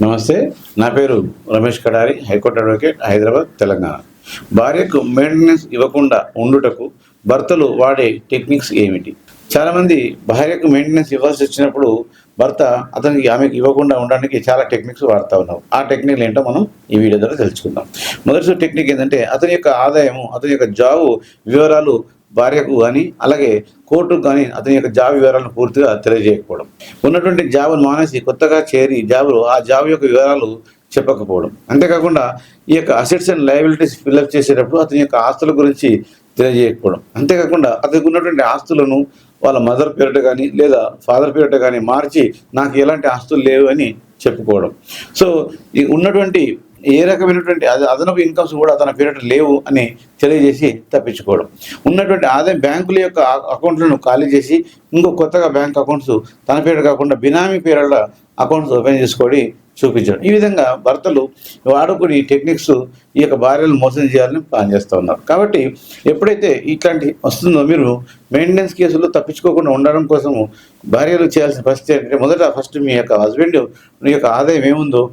నమస్తే, నా పేరు రమేష్ కడారి, హైకోర్టు అడ్వకేట్, హైదరాబాద్, తెలంగాణ. భార్యకు మెయింటెనెన్స్ ఇవ్వకుండా ఉండుటకు భర్తలు వాడే టెక్నిక్స్ ఏమిటి? చాలామంది భార్యకు మెయింటెనెన్స్ ఇవ్వాల్సి వచ్చినప్పుడు భర్త ఆమెకు ఇవ్వకుండా ఉండడానికి చాలా టెక్నిక్స్ వాడుతూ ఉన్నారు. ఆ టెక్నిక్లు ఏంటో మనం ఈ వీడియో ద్వారా తెలుసుకుందాం. మొదటి టెక్నిక్ ఏంటంటే అతని యొక్క ఆదాయము, అతని యొక్క జాబు వివరాలు భార్యకు కానీ అలాగే కోర్టుకు కానీ అతని యొక్క జాబ్ వివరాలను పూర్తిగా తెలియజేయకపోవడం, ఉన్నటువంటి జాబును మానేసి కొత్తగా చేరి ఆ జాబ్ యొక్క వివరాలు చెప్పకపోవడం, అంతేకాకుండా ఈ యొక్క అసెట్స్ అండ్ లయబిలిటీస్ ఫిల్అప్ చేసేటప్పుడు అతని యొక్క ఆస్తుల గురించి తెలియజేయకపోవడం, అంతేకాకుండా అతనికి ఉన్నటువంటి ఆస్తులను వాళ్ళ మదర్ పేరిట కానీ లేదా ఫాదర్ పేరిట కానీ మార్చి నాకు ఎలాంటి ఆస్తులు లేవు అని చెప్పుకోవడం. సో ఈ ఉన్నటువంటి ఏ రకమైనటువంటి అదనపు ఇన్కమ్స్ కూడా తన పేరిట లేవు అని తెలియజేసి తప్పించుకోవడం, ఉన్నటువంటి ఆదాయం బ్యాంకుల యొక్క అకౌంట్లను ఖాళీ చేసి ఇంకో కొత్తగా బ్యాంక్ అకౌంట్స్ తన పేరు కాకుండా బినామీ పేర్ల అకౌంట్స్ ఓపెన్ చేసుకొని చూపించడం. ఈ విధంగా భర్తలు వాడుకుని టెక్నిక్స్ ఈ యొక్క భార్యలను మోసం చేయాలని ప్లాన్ చేస్తూ ఉన్నారు. కాబట్టి ఎప్పుడైతే ఇట్లాంటి వస్తుందో మీరు మెయింటెనెన్స్ కేసులు తప్పించుకోకుండా ఉండడం కోసము భార్యలు చేయాల్సిన పరిస్థితి ఏంటంటే ఫస్ట్ మీ యొక్క హస్బెండ్ మీ యొక్క ఆదాయం ఏముందో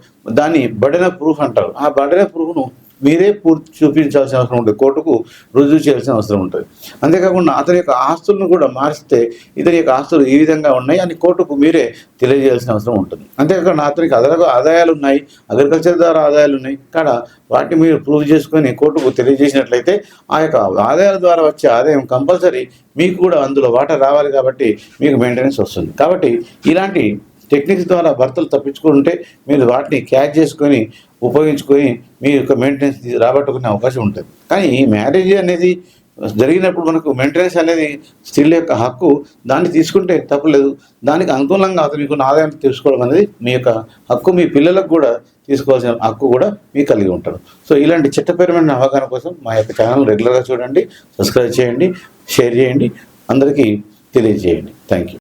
దాన్ని బర్డెన్ ఆఫ్ ప్రూఫ్ అంటారు. ఆ బర్డెన్ ఆఫ్ ప్రూఫ్ను మీరే పూర్తి చూపించాల్సిన అవసరం ఉంటుంది, కోర్టుకు రుజువు చేయాల్సిన అవసరం ఉంటుంది. అంతేకాకుండా అతని యొక్క ఆస్తులను కూడా మారిస్తే ఇతని యొక్క ఆస్తులు ఈ విధంగా ఉన్నాయి అని కోర్టుకు మీరే తెలియజేయాల్సిన అవసరం ఉంటుంది. అంతేకాకుండా అతనికి అదనపు ఆదాయాలు ఉన్నాయి, అగ్రికల్చర్ ద్వారా ఆదాయాలు ఉన్నాయి కాడ వాటిని మీరు ప్రూవ్ చేసుకొని కోర్టుకు తెలియజేసినట్లయితే ఆ యొక్క ఆదాయాల ద్వారా వచ్చే ఆదాయం కంపల్సరీ మీకు కూడా అందులో వాటా రావాలి, కాబట్టి మీకు మెయింటెనెన్స్ వస్తుంది. కాబట్టి ఇలాంటి టెక్నిక్స్ ద్వారా భర్తలు తప్పించుకుంటే మీరు వాటిని క్యాచ్ చేసుకొని ఉపయోగించుకొని మీ యొక్క మెయింటెనెన్స్ రాబట్టుకునే అవకాశం ఉంటుంది. కానీ ఈ మ్యారేజ్ అనేది జరిగినప్పుడు మనకు మెయింటెనెన్స్ అనేది స్త్రీల యొక్క హక్కు, దాన్ని తీసుకుంటే తప్పలేదు. దానికి అనుకూలంగా అతనికి ఆదాయం తీసుకోవడం అనేది మీ యొక్క హక్కు, మీ పిల్లలకు కూడా తీసుకోవాల్సిన హక్కు కూడా మీకు కలిగి ఉంటారు. సో ఇలాంటి చట్టపరమైన అవగాహన కోసం మా యొక్క ఛానల్ రెగ్యులర్గా చూడండి, సబ్స్క్రైబ్ చేయండి, షేర్ చేయండి, అందరికీ తెలియజేయండి. Thank you.